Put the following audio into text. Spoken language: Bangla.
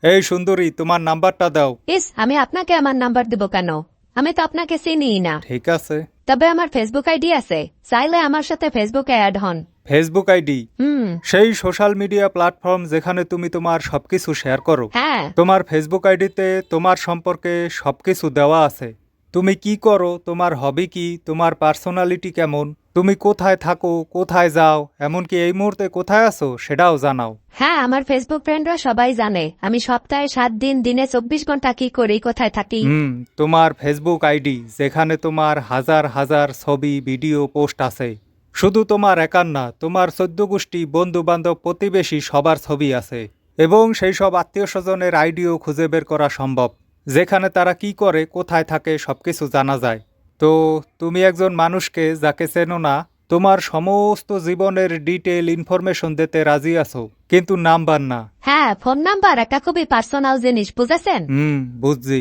এই সুন্দরী, তোমার নাম্বারটা দাও। ইস, আমি আপনাকে আমার নাম্বার দেব কেন? আমি তো আপনাকে চিনিই না। ঠিক আছে। তবে আমার ফেসবুক আইডি আছে, চাইলে আমার সাথে ফেসবুকে অ্যাড হন। Facebook ID? সেই সোশ্যাল মিডিয়া প্ল্যাটফর্ম যেখানে তুমি তোমার সবকিছু শেয়ার করো। হ্যাঁ। তোমার ফেসবুক আইডিতে তোমার সম্পর্কে সবকিছু দেওয়া আছে। তুমি কি করো, তোমার হবি কি, তোমার পার্সোনালিটি কেমন, তুমি কোথায় থাকো, কোথায় যাও, এমনকি এই মুহূর্তে কোথায় আছো সেটাও জানাও। হ্যাঁ, আমার ফেসবুক ফ্রেন্ডরা সবাই জানে আমি সপ্তাহে 7 দিন দিনে 24 ঘন্টা কি করি, কোথায় থাকি। তোমার ফেসবুক আইডি যেখানে তোমার হাজার হাজার ছবি ভিডিও পোস্ট আছে। শুধু তোমার একার না, তোমার 14 গোষ্ঠী, বন্ধু বান্ধব, প্রতিবেশী সবার ছবি আছে। এবং সেই সব আত্মীয় স্বজনের আইডিও খুঁজে বের করা সম্ভব, যেখানে তারা কি করে, কোথায় থাকে সবকিছু জানা যায়। তো তুমি একজন মানুষকে যাকে চেনো না, তোমার সমস্ত জীবনের ডিটেল ইনফরমেশন দিতে রাজি আছো, কিন্তু নাম্বার না। হ্যাঁ, ফোন নাম্বার একটা খুবই পার্সোনাল জিনিস, বুঝেছেন? বুঝছি।